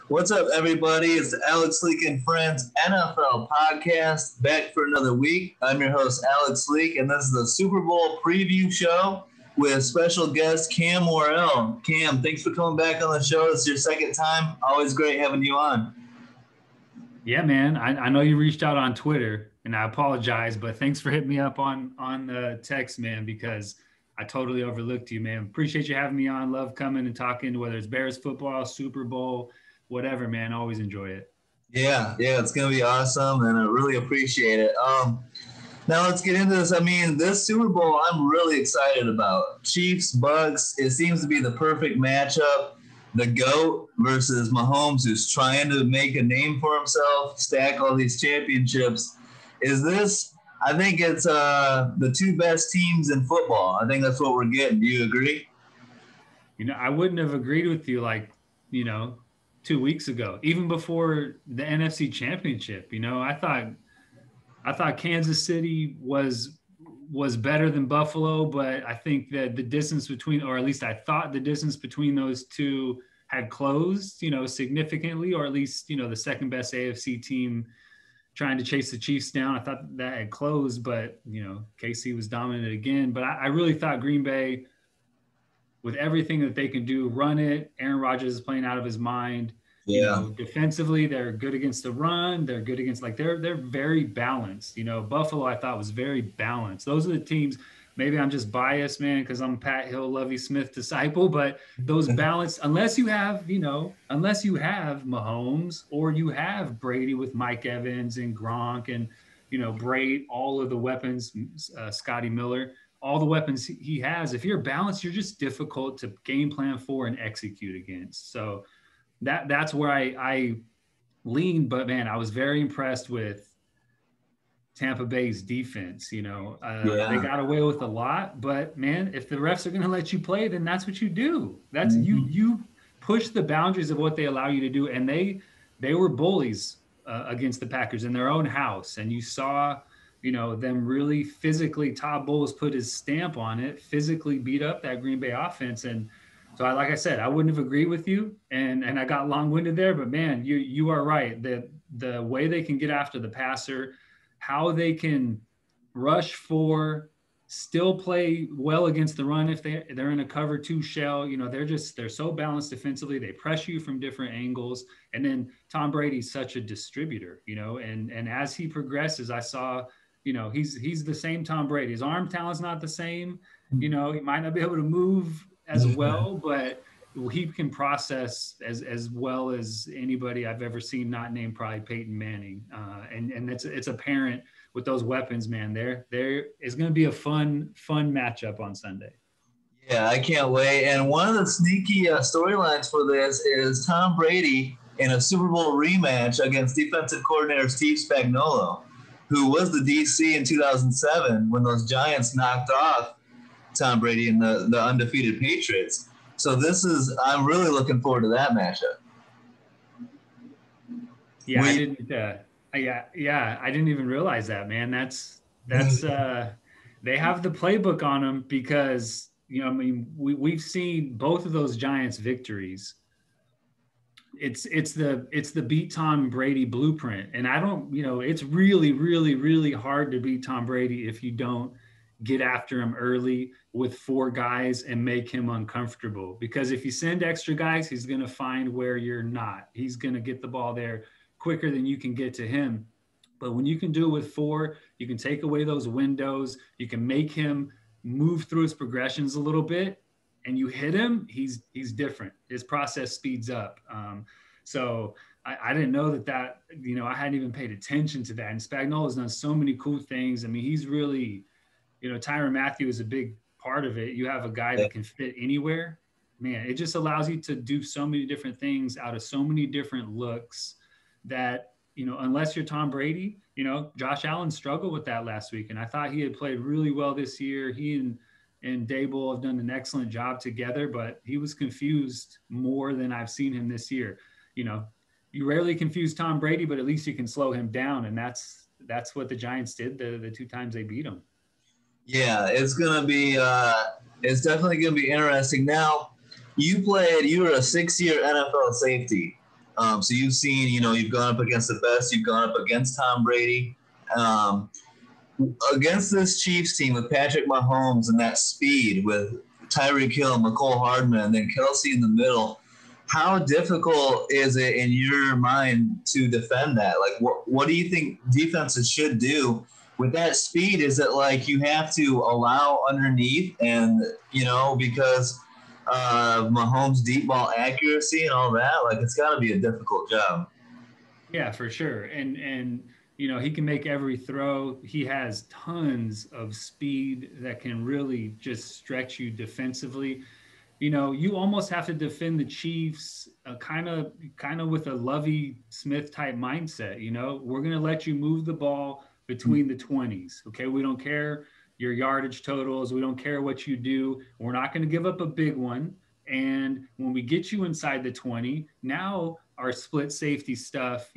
What's up, everybody? It's the Alex Leak and Friends NFL podcast, back for another week. I'm your host, Alex Leak, and this is the Super Bowl preview show with special guest Cam Worrell. Cam, thanks for coming back on the show. It's your second time. Always great having you on. Yeah, man. I know you reached out on Twitter, and I apologize, but thanks for hitting me up on the text, man, because I totally overlooked you, man. Appreciate you having me on. Love coming and talking, whether it's Bears football, Super Bowl, whatever, man. Always enjoy it. Yeah, it's going to be awesome, and I really appreciate it. Now let's get into this. I mean, this Super Bowl I'm really excited about. Chiefs, Bucks, it seems to be the perfect matchup. The GOAT versus Mahomes, who's trying to make a name for himself, stack all these championships. I think it's the two best teams in football. I think that's what we're getting. Do you agree? I wouldn't have agreed with you 2 weeks ago, even before the NFC Championship. I thought Kansas City was better than Buffalo, but I think that the distance between, or at least I thought the distance between those two had closed, significantly, or at least, the second best AFC team trying to chase the Chiefs down. I thought that had closed, but, KC was dominant again. But I really thought Green Bay, with everything that they can do, run it. Aaron Rodgers is playing out of his mind. Yeah. Defensively, they're good against the run. They're good against, they're very balanced. Buffalo, I thought, was very balanced. Those are the teams. Maybe I'm just biased, man, because I'm Pat Hill, Lovie Smith disciple. But those balanced, unless you have Mahomes, or you have Brady with Mike Evans and Gronk and, Braid, all of the weapons, Scotty Miller, all the weapons he has. If you're balanced, you're just difficult to game plan for and execute against. So that's where I lean. But man, I was very impressed with Tampa Bay's defense. They got away with a lot, but man, if the refs are going to let you play, then that's what you do. That's you push the boundaries of what they allow you to do. And they were bullies against the Packers in their own house. And you saw, them really physically, Todd Bowles put his stamp on it, physically beat up that Green Bay offense. And so, like I said, I wouldn't have agreed with you, and I got long-winded there. But man, you are right. The way they can get after the passer, how they can rush for, still play well against the run if they're in a cover two shell. They're so balanced defensively. They pressure you from different angles. And then Tom Brady's such a distributor. And as he progresses, I saw, he's the same Tom Brady. His arm talent's not the same. He might not be able to move as well, but he can process as well as anybody I've ever seen, not named probably Peyton Manning. And it's apparent with those weapons, man. There is going to be a fun matchup on Sunday. Yeah, I can't wait. And one of the sneaky storylines for this is Tom Brady in a Super Bowl rematch against defensive coordinator Steve Spagnuolo, who was the DC in 2007 when those Giants knocked off Tom Brady and the undefeated Patriots. So I'm really looking forward to that matchup. Yeah, I didn't even realize that, man. That's they have the playbook on them because, we've seen both of those Giants victories. It's the beat Tom Brady blueprint. And I don't, it's really, really, really hard to beat Tom Brady if you don't get after him early with four guys and make him uncomfortable. Because if you send extra guys, he's going to find where you're not. He's going to get the ball there quicker than you can get to him. But when you can do it with four, you can take away those windows. You can make him move through his progressions a little bit, and you hit him, he's different. His process speeds up. So I didn't know that, I hadn't even paid attention to that. And Spagnuolo's done so many cool things. I mean, he's really, Tyrann Mathieu is a big part of it. You have a guy that can fit anywhere. Man, it just allows you to do so many different things out of so many different looks that, unless you're Tom Brady, Josh Allen struggled with that last week. And I thought he had played really well this year. He and Dable have done an excellent job together, but he was confused more than I've seen him this year. You rarely confuse Tom Brady, but at least you can slow him down. And that's what the Giants did the two times they beat him. Yeah, it's definitely going to be interesting. Now, you were a 6-year NFL safety. So you've seen, you've gone up against the best. You've gone up against Tom Brady. Um, Against this Chiefs team with Patrick Mahomes and that speed with Tyreek Hill, McCole Hardman, and then Kelsey in the middle, how difficult is it in your mind to defend that? Like, what do you think defenses should do with that speed? Is it like you have to allow underneath and, because Mahomes' deep ball accuracy and all that, like it's got to be a difficult job. Yeah, for sure. And he can make every throw. He has tons of speed that can really just stretch you defensively. You almost have to defend the Chiefs kind of with a Lovey Smith type mindset. We're going to let you move the ball between the 20s. Okay. We don't care your yardage totals. We don't care what you do. We're not going to give up a big one. And when we get you inside the 20, now our split safety stuff,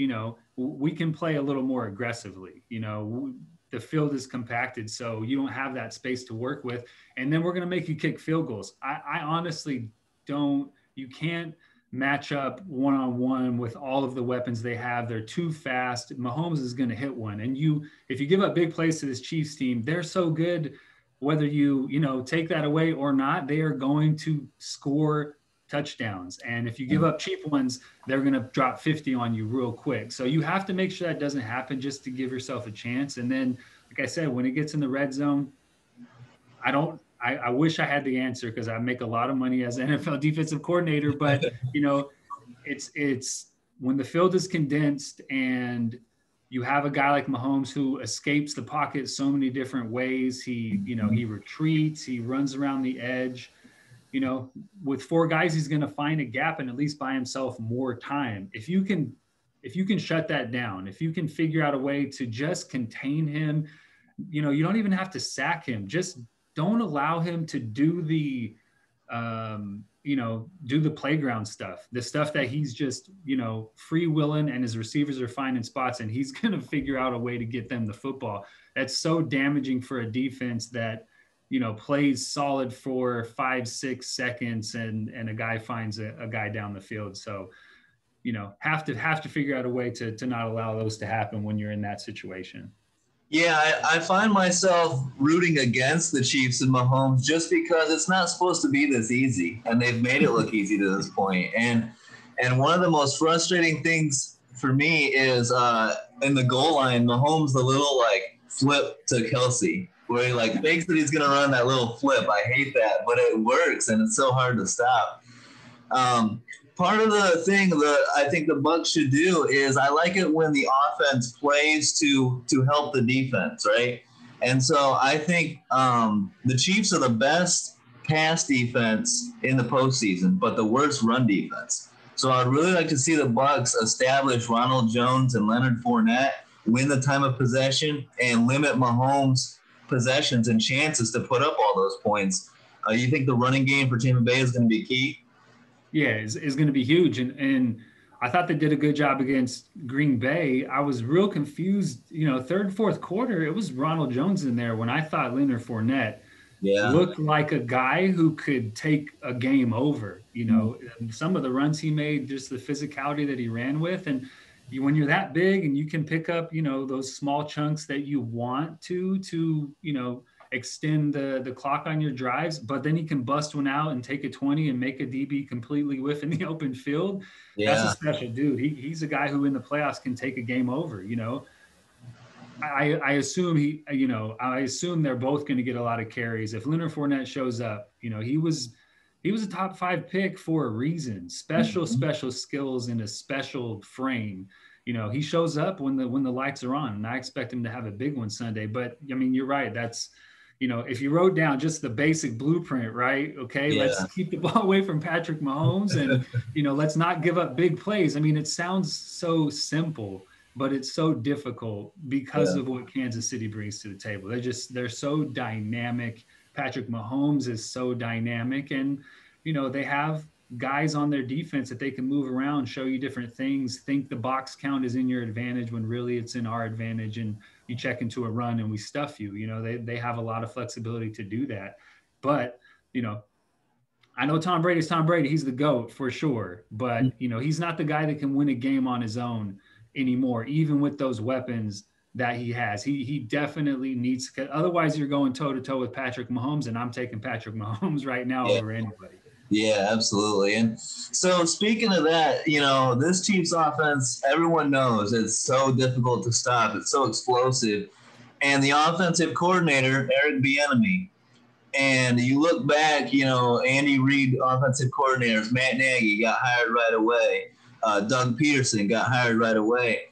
we can play a little more aggressively. The field is compacted, so you don't have that space to work with. And then we're going to make you kick field goals. I honestly don't, you can't match up one-on-one with all of the weapons they have. They're too fast. Mahomes is going to hit one. And if you give up big plays to this Chiefs team, they're so good, whether you take that away or not, they are going to score touchdowns. And if you give up cheap ones, they're going to drop 50 on you real quick. So you have to make sure that doesn't happen just to give yourself a chance. And then, like I said, when it gets in the red zone, I wish I had the answer because I make a lot of money as an NFL defensive coordinator, but it's when the field is condensed and you have a guy like Mahomes who escapes the pocket so many different ways. He retreats, he runs around the edge. With four guys, he's going to find a gap and at least buy himself more time. If you can shut that down, if you can figure out a way to just contain him, you don't even have to sack him. Just don't allow him to do the playground stuff, the stuff that he's just, freewheeling and his receivers are finding spots and he's going to figure out a way to get them the football. That's so damaging for a defense that, plays solid for 5-6 seconds and a guy finds a guy down the field. So, have to figure out a way to not allow those to happen when you're in that situation. Yeah, I find myself rooting against the Chiefs and Mahomes just because it's not supposed to be this easy, and they've made it look easy to this point. And one of the most frustrating things for me is in the goal line, Mahomes the little flip to Kelsey, where he thinks that he's gonna run that little flip. I hate that, but it works, and it's so hard to stop. Part of the thing that I think the Bucs should do is I like it when the offense plays to help the defense, right? And so I think the Chiefs are the best pass defense in the postseason, but the worst run defense. So I'd really like to see the Bucs establish Ronald Jones and Leonard Fournette, win the time of possession, and limit Mahomes' possessions and chances to put up all those points. You think the running game for Tampa Bay is going to be key? Yeah, is going to be huge. And I thought they did a good job against Green Bay. I was real confused, third, fourth quarter, it was Ronald Jones in there when I thought Leonard Fournette looked like a guy who could take a game over, some of the runs he made, just the physicality that he ran with. And when you're that big and you can pick up, those small chunks that you want to extend the clock on your drives, but then he can bust one out and take a 20 and make a DB completely whiff in the open field. Yeah. That's a special dude. He's a guy who in the playoffs can take a game over, I assume they're both going to get a lot of carries. If Leonard Fournette shows up, he was a top 5 pick for a reason, special skills in a special frame. He shows up when the lights are on, and I expect him to have a big one Sunday. But I mean, you're right. That's, if you wrote down just the basic blueprint, right? Okay, yeah. Let's keep the ball away from Patrick Mahomes and, let's not give up big plays. I mean, it sounds so simple, but it's so difficult because of what Kansas City brings to the table. They're so dynamic. Patrick Mahomes is so dynamic, and, they have guys on their defense that they can move around, show you different things, think the box count is in your advantage when really it's in our advantage, and you check into a run and we stuff you. They have a lot of flexibility to do that. But, I know Tom Brady's Tom Brady. He's the GOAT for sure. But, he's not the guy that can win a game on his own anymore, even with those weapons that he has. He definitely needs to, otherwise you're going toe to toe with Patrick Mahomes, and I'm taking Patrick Mahomes right now Yeah. over anybody. Yeah, absolutely. And so speaking of that, this Chiefs offense, everyone knows it's so difficult to stop. It's so explosive. And the offensive coordinator, Eric Bieniemy, and you look back, Andy Reid, offensive coordinators, Matt Nagy got hired right away. Doug Peterson got hired right away.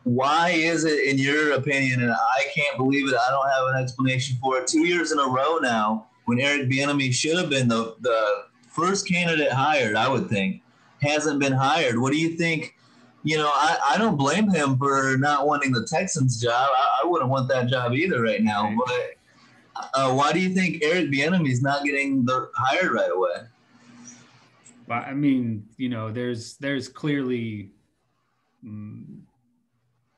Why is it, in your opinion, and I can't believe it, I don't have an explanation for it, 2 years in a row now, when Eric Bieniemy should have been the first candidate hired, I would think, hasn't been hired. What do you think? I don't blame him for not wanting the Texans job. I wouldn't want that job either right now. But why do you think Eric Bieniemy is not getting hired right away? Well, I mean, there's clearly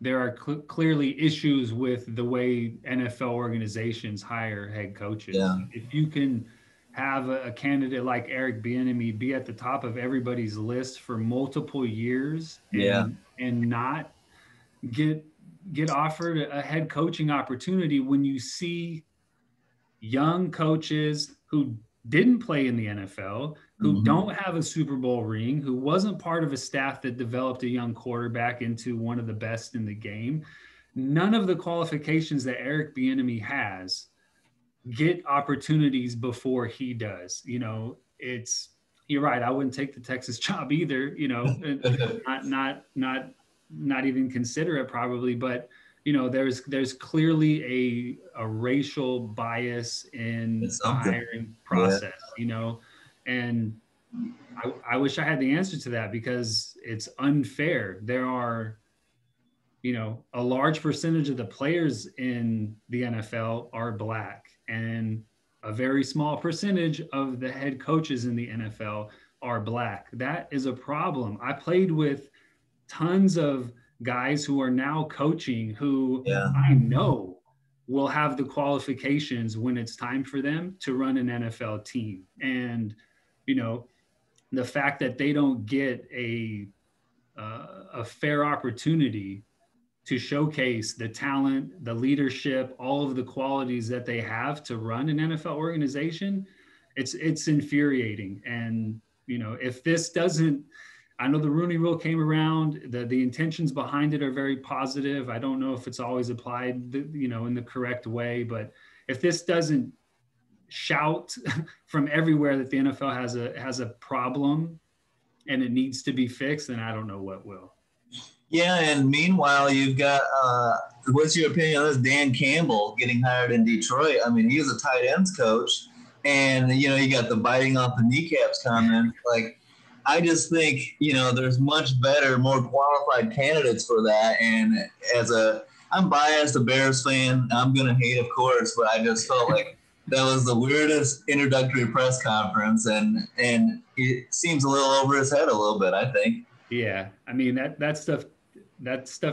there are clearly issues with the way NFL organizations hire head coaches. Yeah. If you can have a candidate like Eric Bieniemy be at the top of everybody's list for multiple years and not get offered a head coaching opportunity when you see young coaches who didn't play in the NFL, who don't have a Super Bowl ring, who wasn't part of a staff that developed a young quarterback into one of the best in the game. None of the qualifications that Eric Bieniemy has get opportunities before he does. You're right. I wouldn't take the Texas job either, not even consider it probably, but there's clearly a racial bias in the hiring process, and I wish I had the answer to that because it's unfair. There are, a large percentage of the players in the NFL are Black, and a very small percentage of the head coaches in the NFL are Black. That is a problem. I played with tons of guys who are now coaching who I know will have the qualifications when it's time for them to run an NFL team. And, the fact that they don't get a fair opportunity to showcase the talent, the leadership, all of the qualities that they have to run an NFL organization, it's infuriating. And, if this doesn't, I know the Rooney Rule came around, the intentions behind it are very positive. I don't know if it's always applied, in the correct way, but if this doesn't shout from everywhere that the NFL has a problem and it needs to be fixed, then I don't know what will. Yeah, and meanwhile, you've got, what's your opinion on this Dan Campbell getting hired in Detroit? I mean, he was a tight ends coach, and, you got the biting off the kneecaps comment. Like, I just think, there's much better, more qualified candidates for that. And I'm biased, a Bears fan. I'm going to hate, of course, but I just felt like that was the weirdest introductory press conference. And it seems a little over his head a little bit, I think. Yeah. I mean, that stuff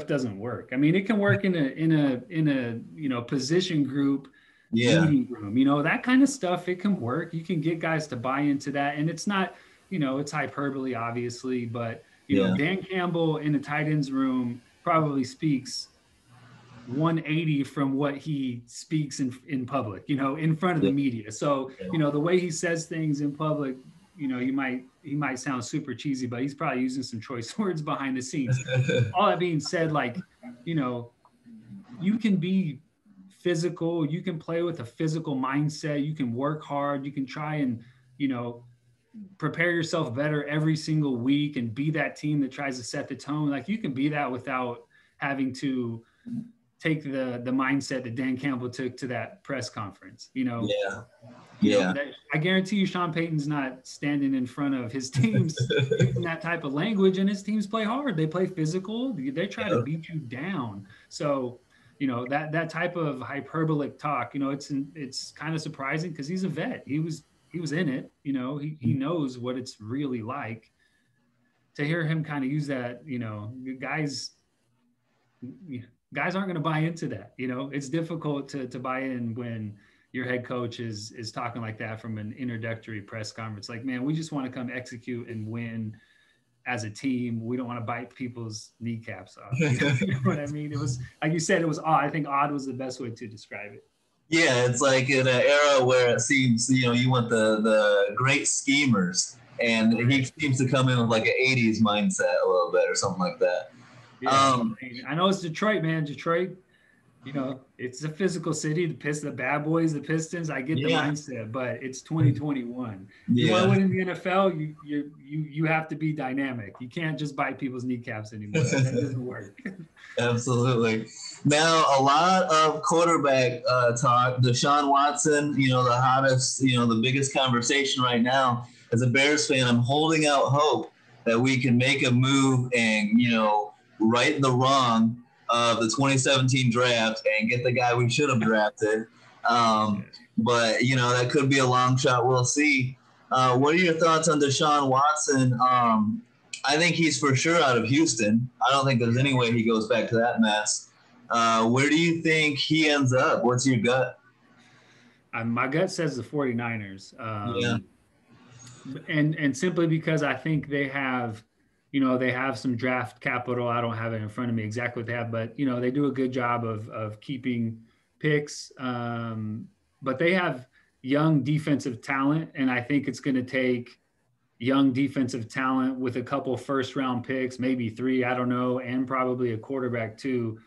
doesn't work. I mean, it can work in a position group meeting room, that kind of stuff. It can work. You can get guys to buy into that. And it's not, it's hyperbole, obviously, but Dan Campbell in the tight ends room probably speaks 180 from what he speaks in public, in front of the media. So, the way he says things in public, he might sound super cheesy, but he's probably using some choice words behind the scenes. All that being said, you can be physical, you can play with a physical mindset, you can work hard, you can try and, prepare yourself better every single week and be that team that tries to set the tone. Like, you can be that without having to take the mindset that Dan Campbell took to that press conference, I guarantee you Sean Payton's not standing in front of his teams using that type of language, and his teams play hard. They play physical. They try to beat you down. So, that type of hyperbolic talk, it's kind of surprising because he's a vet. He was in it, he knows what it's really like. To hear him kind of use that, guys aren't going to buy into that. It's difficult to buy in when, your head coach is talking like that from an introductory press conference. Like, man, we just want to come execute and win as a team. We don't want to bite people's kneecaps off. You know what I mean? It was, like you said, it was odd. I think odd was the best way to describe it. Yeah, it's like in an era where it seems, you want the great schemers, and he seems to come in with like an 80s mindset a little bit or something like that. Yeah, I know it's Detroit, man. Detroit, it's a physical city. The bad boys, the Pistons. I get the mindset, but it's 2021. You want to win in the NFL, you have to be dynamic. You can't just bite people's kneecaps anymore. That doesn't work. Absolutely. Now, a lot of quarterback talk. Desean Watson, the hottest, the biggest conversation right now. As a Bears fan, I'm holding out hope that we can make a move and, right the wrong of the 2017 draft and get the guy we should have drafted. But, that could be a long shot. We'll see. What are your thoughts on Desean Watson? I think he's for sure out of Houston. I don't think there's any way he goes back to that mess. Where do you think he ends up? What's your gut? My gut says the 49ers. And simply because I think they have some draft capital. I don't have it in front of me exactly what they have, but they do a good job of keeping picks. But they have young defensive talent, and I think it's going to take young defensive talent with a couple first round picks, maybe 3, I don't know, and probably a quarterback too,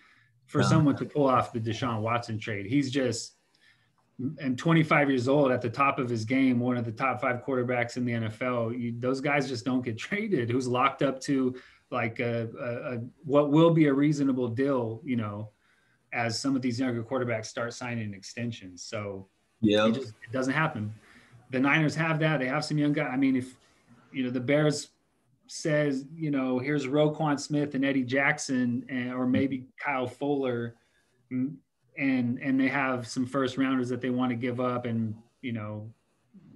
for someone to pull off the Desean Watson trade. He's just, and 25 years old, at the top of his game, one of the top 5 quarterbacks in the NFL. Those guys just don't get traded. Who's locked up to like what will be a reasonable deal, as some of these younger quarterbacks start signing extensions. So it doesn't happen. The Niners have that. They have some young guys. I mean, if the Bears says, here's Roquan Smith and Eddie Jackson, or maybe Kyle Fuller, and they have some first rounders that they want to give up, and they don't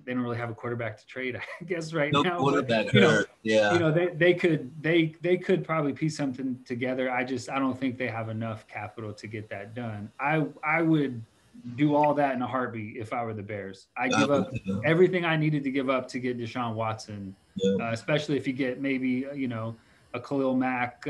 really have a quarterback to trade, I guess, right now. Quarterback but, they could probably piece something together. I don't think they have enough capital to get that done. I would do all that in a heartbeat if I were the Bears. I give up everything I needed to give up to get Desean Watson, especially if you get maybe a Khalil Mack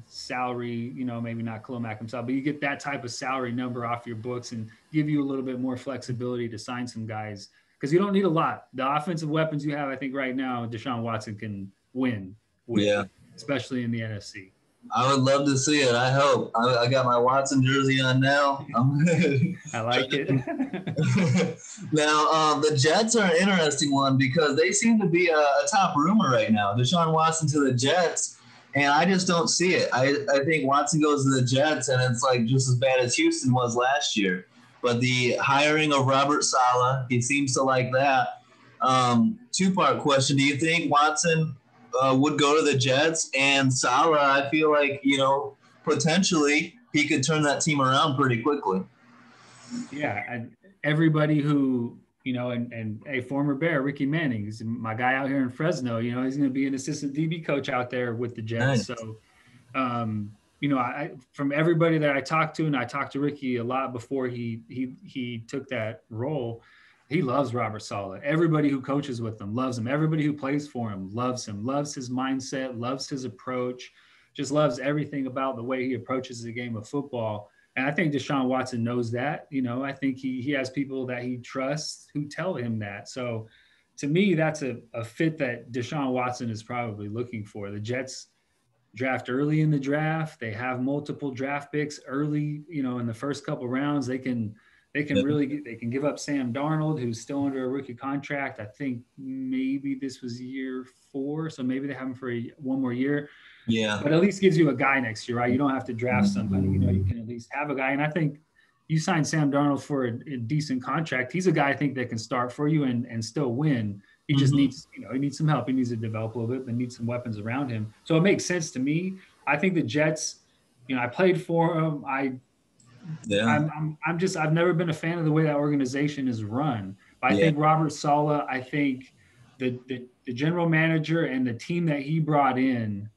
salary, maybe not Khalil Mack himself, but you get that type of salary number off your books and give you a little bit more flexibility to sign some guys, because you don't need a lot. The offensive weapons you have, I think right now, Desean Watson can win with, especially in the NFC. I would love to see it. I hope. I got my Watson jersey on now. I like it. Now, the Jets are an interesting one because they seem to be a top rumor right now. Desean Watson to the Jets, and I just don't see it. I think Watson goes to the Jets, and it's like just as bad as Houston was last year. But the hiring of Robert Saleh, he seems to like that. Two-part question. Do you think Watson would go to the Jets? And Saleh, I feel like, potentially he could turn that team around pretty quickly. Yeah. And everybody who, and a former Bear, Ricky Manning, is my guy out here in Fresno, he's going to be an assistant DB coach out there with the Jets. Nice. So, I from everybody that I talked to, and I talked to Ricky a lot before he took that role, he loves Robert Saleh. Everybody who coaches with him loves him. Everybody who plays for him, loves his mindset, loves his approach, just loves everything about the way he approaches the game of football. And I think Desean Watson knows that. I think he has people that he trusts who tell him that. So to me, that's a fit that Desean Watson is probably looking for. The Jets draft early in the draft. They have multiple draft picks early, in the first couple rounds. They can give up Sam Darnold, who's still under a rookie contract. I think maybe this was year 4, so maybe they have him for one more year. Yeah. But at least gives you a guy next year, right? You don't have to draft somebody. You can at least have a guy. And I think you sign Sam Darnold for a decent contract. He's a guy I think that can start for you and still win. He just needs, he needs some help. He needs to develop a little bit, but needs some weapons around him. So it makes sense to me. I think the Jets, I played for them. I've never been a fan of the way that organization is run. But I think Robert Saleh, I think the general manager and the team that he brought in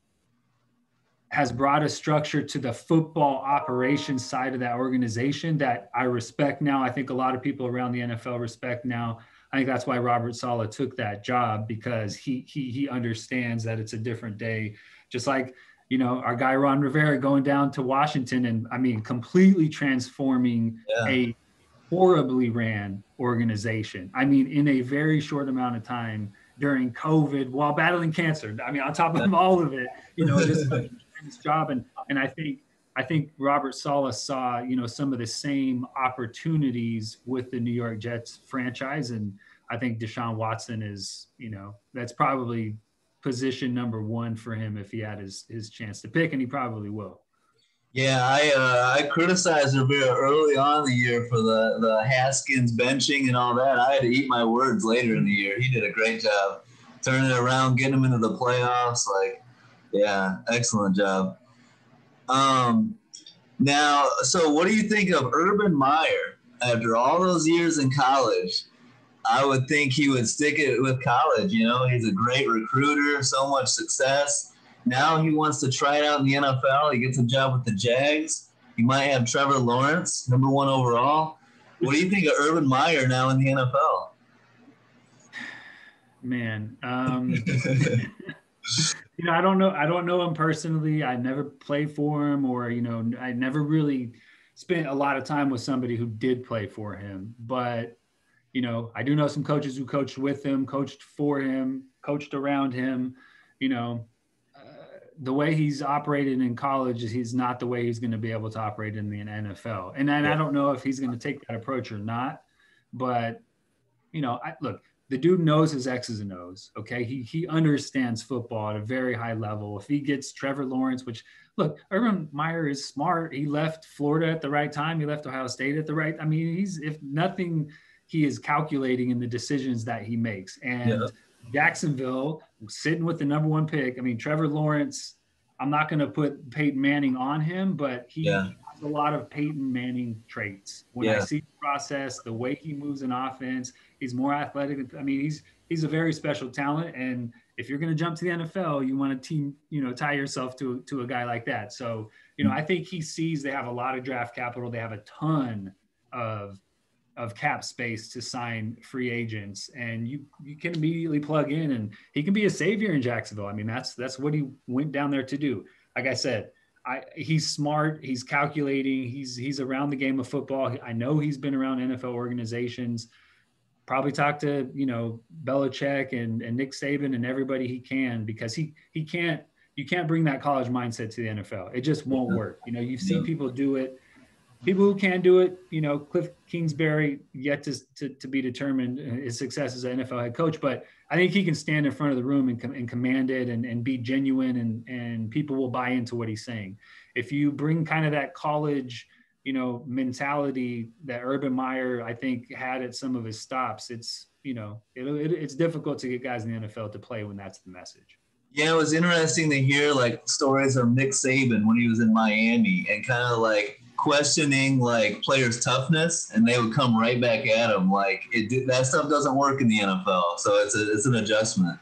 has brought a structure to the football operations side of that organization that I respect now. I think a lot of people around the NFL respect now. I think that's why Robert Saleh took that job, because he understands that it's a different day. Just like, you know, our guy Ron Rivera going down to Washington and, I mean, completely transforming a horribly ran organization. I mean, in a very short amount of time during COVID while battling cancer. I mean, on top of all of it, you know, just such a tremendous job. And I think Robert Saleh saw, you know, some of the same opportunities with the New York Jets franchise. And I think Desean Watson is, you know, that's probably position number one for him if he had his chance to pick, and he probably will. Yeah, I criticized Rivera early on in the year for the Haskins benching and all that. I had to eat my words later in the year. He did a great job turning it around, getting him into the playoffs. Like, yeah, excellent job. Now, so what do you think of Urban Meyer after all those years in college? I would think he would stick it with college. You know, he's a great recruiter, so much success. Now he wants to try it out in the NFL. He gets a job with the Jags. He might have Trevor Lawrence, number 1 overall. What do you think of Urban Meyer now in the NFL? Man, you know, I don't know him personally. I never played for him, or, you know, I never really spent a lot of time with somebody who did play for him. But, you know, I do know some coaches who coached with him, coached for him, coached around him. You know, the way he's operated in college is he's not the way he's going to be able to operate in the NFL. And I don't know if he's going to take that approach or not. But, you know, look, the dude knows his X's and O's. Okay. He understands football at a very high level. If he gets Trevor Lawrence, which, look, Urban Meyer is smart. He left Florida at the right time. He left Ohio State at the right. I mean, if nothing, he is calculating in the decisions that he makes. And Jacksonville sitting with the number 1 pick. I mean, Trevor Lawrence, I'm not going to put Peyton Manning on him, but he has a lot of Peyton Manning traits. When I see the process, the way he moves in offense, he's more athletic. I mean, he's a very special talent. And if you're going to jump to the NFL, you want to tie yourself to a guy like that. So, you know, I think he sees they have a lot of draft capital. They have a ton of cap space to sign free agents, and you can immediately plug in, and he can be a savior in Jacksonville. I mean, that's what he went down there to do. Like I said, he's smart, he's calculating, he's around the game of football. I know he's been around NFL organizations, probably talked to, you know, Belichick and Nick Saban and everybody he can, because you can't bring that college mindset to the NFL. It just won't work. You know, you've seen people do it. People who can do it, you know, Cliff Kingsbury, yet to be determined his success as an NFL head coach. But I think he can stand in front of the room and command it and be genuine, and people will buy into what he's saying. If you bring kind of that college, you know, mentality that Urban Meyer, I think, had at some of his stops, it's, you know, it's difficult to get guys in the NFL to play when that's the message. Yeah, it was interesting to hear like stories of Nick Saban when he was in Miami and kind of like questioning like players' toughness, and they would come right back at him. Like that stuff doesn't work in the NFL, so it's an adjustment.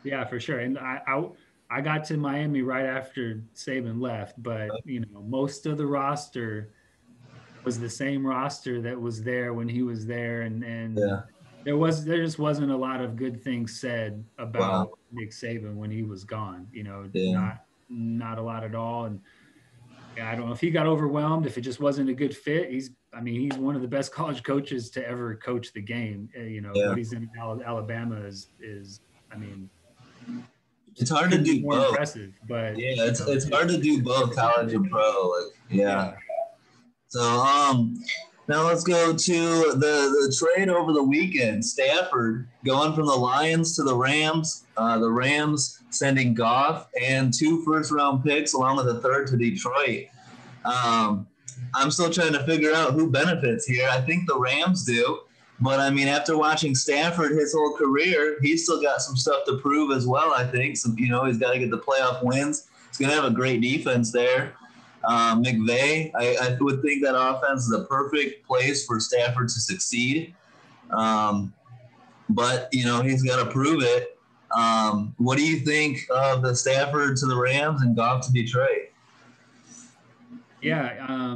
Yeah, for sure. And I got to Miami right after Saban left, but you know, most of the roster was the same roster that was there when he was there, and there just wasn't a lot of good things said about Nick Saban when he was gone. You know, not a lot at all. And I don't know if he got overwhelmed, if it just wasn't a good fit. He's one of the best college coaches to ever coach the game. You know, what he's in Alabama is I mean, it's hard to do more both. Impressive, but it's hard to do both college and pro. Like, So now let's go to the trade over the weekend. Stafford going from the Lions to the Rams. The Rams sending Goff and 2 first-round picks along with a 3rd to Detroit. I'm still trying to figure out who benefits here. I think the Rams do. But, I mean, after watching Stafford his whole career, he's still got some stuff to prove as well, I think. So, you know, he's got to get the playoff wins. He's going to have a great defense there. McVay, I would think that offense is a perfect place for Stafford to succeed. But, you know, he's got to prove it. What do you think of the Stafford to the Rams and Goff to Detroit? Yeah,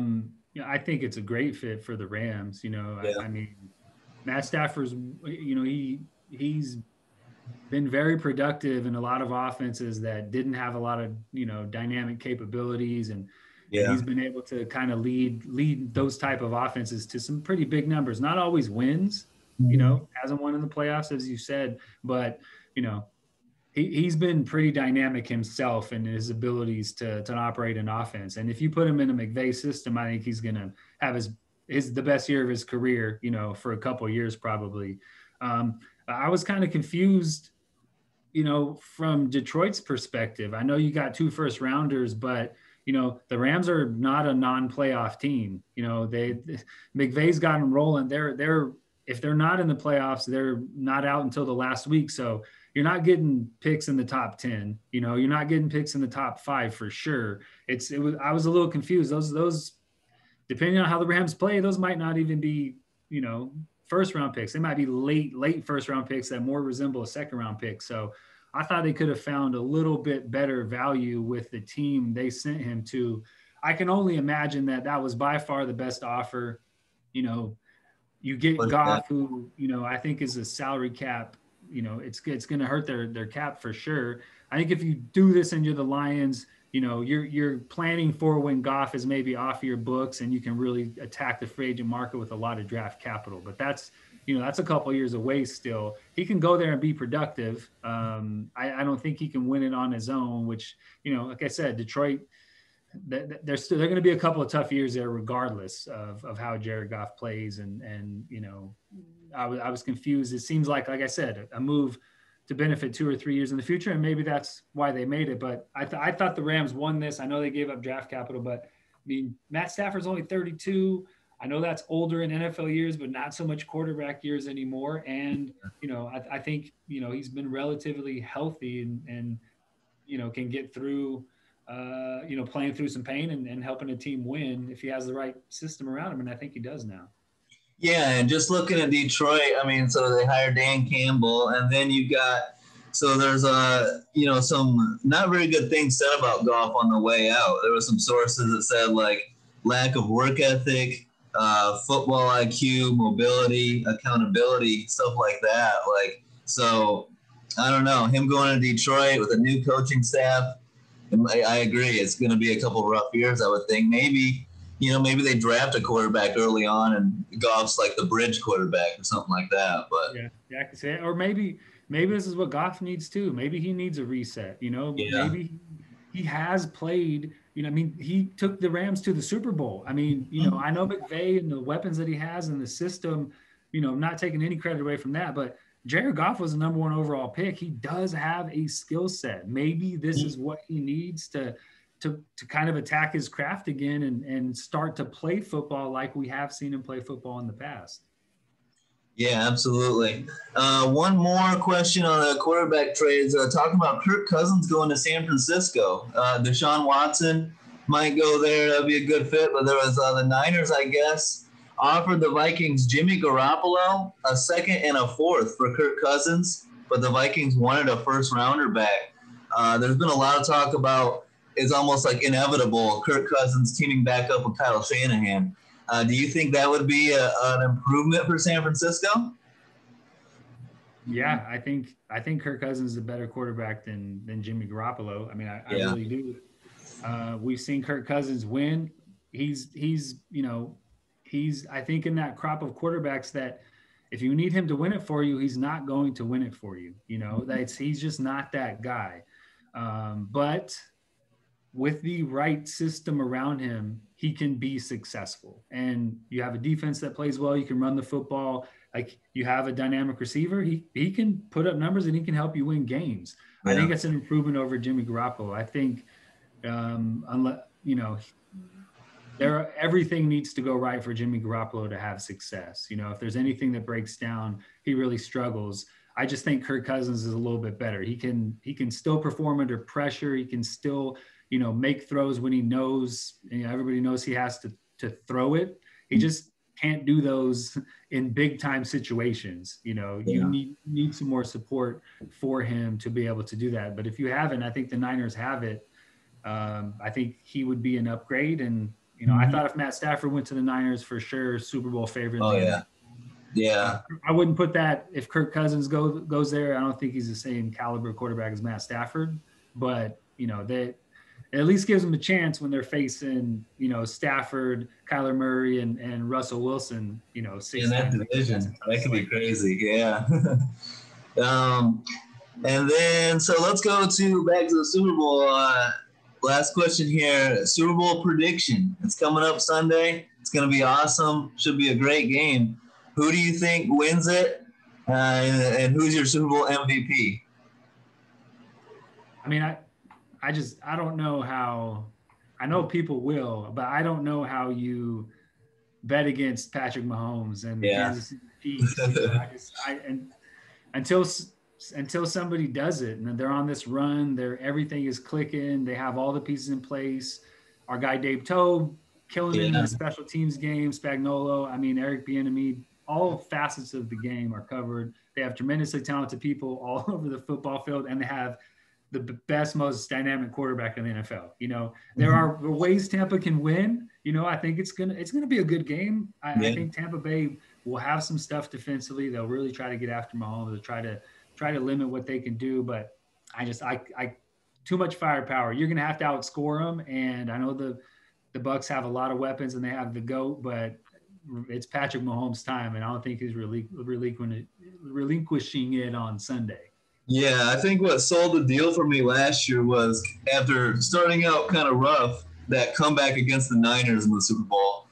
I think it's a great fit for the Rams. Yeah. I mean, Matt Stafford's, he's been very productive in a lot of offenses that didn't have a lot of dynamic capabilities, and Yeah. he's been able to kind of lead those type of offenses to some pretty big numbers. Not always wins, Mhm. hasn't won in the playoffs as you said, but you know he's been pretty dynamic himself in his abilities to operate an offense. And if you put him in a McVay system, I think he's going to have his the best year of his career, for a couple of years probably. I was kind of confused, from Detroit's perspective. I know you got 2 first rounders, but the Rams are not a non-playoff team. McVay's got them rolling. They're if they're not in the playoffs, they're not out until the last week. So you're not getting picks in the top 10. You're not getting picks in the top 5 for sure. I was a little confused. Those depending on how the Rams play, those might not even be, you know, first round picks. They might be late first round picks that more resemble a second round pick. So I thought they could have found a little bit better value with the team they sent him to. I can only imagine that was by far the best offer. You know, you get Push that. Goff, who I think is a salary cap. It's going to hurt their cap for sure. I think if you do this and you're the Lions, you're planning for when Goff is maybe off your books and you can really attack the free agent market with a lot of draft capital. But that's a couple of years away still. He can go there and be productive. I don't think he can win it on his own, which, like I said, Detroit, they're going to be a couple of tough years there, regardless of how Jared Goff plays. And I was confused. It seems like I said, a move to benefit 2 or 3 years in the future, and maybe that's why they made it. But I thought the Rams won this. I know they gave up draft capital, but I mean, Matt Stafford's only 32. I know that's older in NFL years, but not so much quarterback years anymore. And I think he's been relatively healthy and can get through playing through some pain and helping a team win if he has the right system around him. And I think he does now. Yeah, and just looking at Detroit, I mean, so they hired Dan Campbell, and then you got so there's some not very good things said about Goff on the way out. There were some sources that said like lack of work ethic, football IQ, mobility, accountability, stuff like that. Like so, I don't know. Him going to Detroit with a new coaching staff, I agree. It's going to be a couple rough years, I would think. Maybe they draft a quarterback early on and Goff's like the bridge quarterback or something like that. But yeah, I can say it. Or maybe this is what Goff needs too. Maybe he needs a reset. yeah, Maybe he has played. I mean, he took the Rams to the Super Bowl. I mean, I know McVay and the weapons that he has in the system. Not taking any credit away from that, but Jared Goff was the #1 overall pick. He does have a skill set. Maybe this is what he needs to kind of attack his craft again and start to play football like we have seen him play football in the past. yeah, absolutely. One more question on the quarterback trades. Talking about Kirk Cousins going to San Francisco. Desean Watson might go there. That'd be a good fit. But there was the Niners, I guess, offered the Vikings Jimmy Garoppolo, a second and a fourth for Kirk Cousins, but the Vikings wanted a first rounder back. There's been a lot of talk about it's almost like inevitable Kirk Cousins teaming back up with Kyle Shanahan. Do you think that would be an improvement for San Francisco? Yeah, I think Kirk Cousins is a better quarterback than Jimmy Garoppolo. I mean, I Yeah. really do. We've seen Kirk Cousins win. He's I think in that crop of quarterbacks that if you need him to win it for you, he's not going to win it for you. He's just not that guy. But with the right system around him, he can be successful. And you have a defense that plays well. You can run the football. Like you have a dynamic receiver. He can put up numbers and he can help you win games. Yeah. I think it's an improvement over Jimmy Garoppolo. I think, everything needs to go right for Jimmy Garoppolo to have success. If there's anything that breaks down, he really struggles. I just think Kirk Cousins is a little bit better. He can still perform under pressure. He can still, make throws when he knows, everybody knows he has to throw it. He just can't do those in big time situations. You need some more support for him to be able to do that. But if you haven't, I think the Niners have it. I think he would be an upgrade. And, You know, I thought if Matt Stafford went to the Niners, for sure, Super Bowl favorite. Oh, yeah. Yeah. I wouldn't put that if Kirk Cousins goes there. I don't think he's the same caliber quarterback as Matt Stafford, but you know, it at least gives them a chance when they're facing, you know, Stafford, Kyler Murray, and Russell Wilson. You know, In that division, that could be crazy. Yeah. And then so let's go back to the Super Bowl. Last question here: Super Bowl prediction. It's coming up Sunday. It's going to be awesome. Should be a great game. Who do you think wins it? And who's your Super Bowl MVP? I mean, I don't know how. I know people will, but I don't know how you bet against Patrick Mahomes and the Kansas City Chiefs. You know, and until somebody does it, and they're on this run, everything is clicking. They have all the pieces in place. Our guy Dave Tobe killing it in the special teams game. Spagnuolo, I mean Eric Bieniemy. All facets of the game are covered. They have tremendously talented people all over the football field, and they have the best, most dynamic quarterback in the NFL. You know, there are ways Tampa can win. You know, I think it's gonna be a good game. I think Tampa Bay will have some stuff defensively. They'll really try to get after Mahomes. They'll try to limit what they can do. But I too much firepower. You're gonna have to outscore them. And I know the Bucs have a lot of weapons and they have the GOAT, but it's Patrick Mahomes' time, and I don't think he's relinquishing it on Sunday. Yeah, I think what sold the deal for me last year was after starting out kind of rough, that comeback against the Niners in the Super Bowl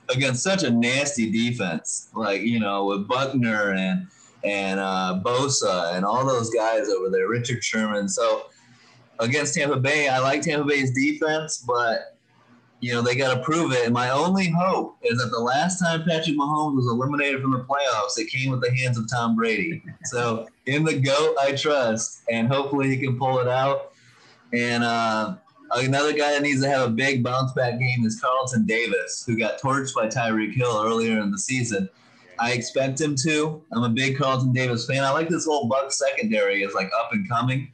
against such a nasty defense, like, you know, with Buckner and Bosa and all those guys over there, Richard Sherman. So against Tampa Bay, I like Tampa Bay's defense, but you know, they got to prove it. And my only hope is that the last time Patrick Mahomes was eliminated from the playoffs, it came with the hands of Tom Brady. So in the GOAT, I trust, and hopefully he can pull it out. And another guy that needs to have a big bounce back game is Carlton Davis, who got torched by Tyreek Hill earlier in the season. I expect him to. I'm a big Carlton Davis fan. I like this whole Bucs secondary is like up and coming.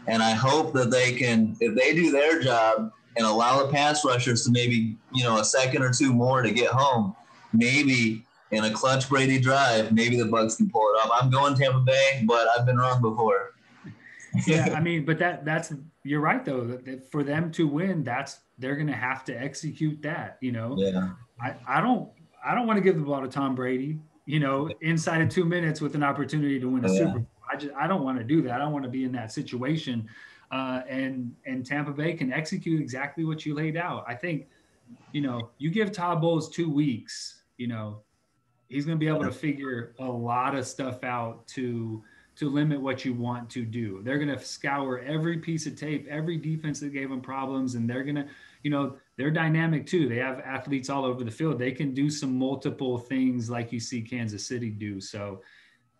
And I hope that they can, if they do their job, and allow the pass rushers to maybe, you know, a second or two more to get home, maybe in a clutch Brady drive, maybe the Bucs can pull it off. I'm going Tampa Bay, but I've been wrong before. Yeah, I mean, but that's you're right though. That for them to win, they're going to have to execute that. You know, I don't want to give the ball to Tom Brady. You know, inside of 2 minutes with an opportunity to win a Super Bowl. I don't want to do that. I don't want to be in that situation. And Tampa Bay can execute exactly what you laid out. I think, you know, you give Todd Bowles 2 weeks, you know, he's going to be able to figure a lot of stuff out to limit what you want to do. They're going to scour every piece of tape, every defense that gave them problems, and they're going to, you know, they're dynamic too. They have athletes all over the field. They can do some multiple things like you see Kansas City do. So,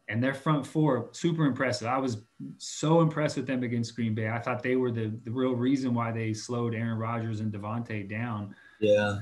and their front four, super impressive. I was so impressed with them against Green Bay. I thought they were the real reason why they slowed Aaron Rodgers and Devontae down. Yeah.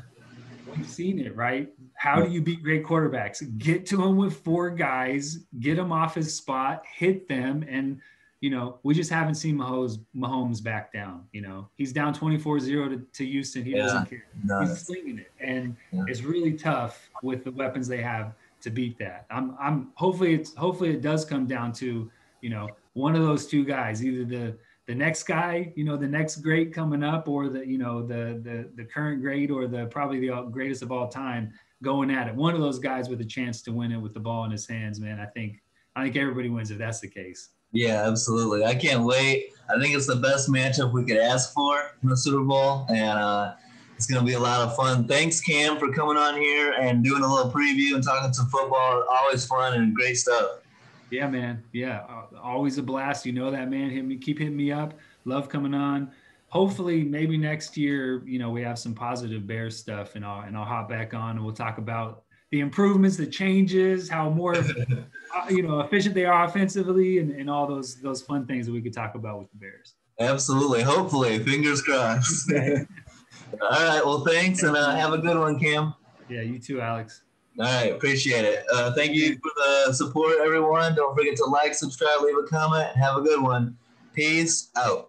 We've seen it, right? How do you beat great quarterbacks? Get to him with 4 guys, get him off his spot, hit them. And, you know, we just haven't seen Mahomes back down. You know, he's down 24-0 to Houston. He doesn't care. He's slinging it. And it's really tough with the weapons they have to beat that. I'm hopefully it does come down to, you know, one of those 2 guys, either the next guy, you know, the next great coming up, or the, you know, the current great, or probably the greatest of all time going at it. One of those guys with a chance to win it with the ball in his hands, man. I think everybody wins if that's the case. Yeah, absolutely. I can't wait. I think it's the best matchup we could ask for in the Super Bowl, and it's going to be a lot of fun. Thanks, Cam, for coming on here and doing a little preview and talking some football. Always fun and great stuff. Yeah, man. Yeah, always a blast. You know that, man. Keep hitting me up. Love coming on. Hopefully, maybe next year, you know, we have some positive Bears stuff, and I'll hop back on and we'll talk about the improvements, the changes, how more, you know, efficient they are offensively, and all those fun things that we could talk about with the Bears. Absolutely. Hopefully. Fingers crossed. All right. Well, thanks, and have a good one, Cam. Yeah, you too, Alex. All right. Appreciate it. Thank you for the support, everyone. Don't forget to like, subscribe, leave a comment. Have a good one. Peace out.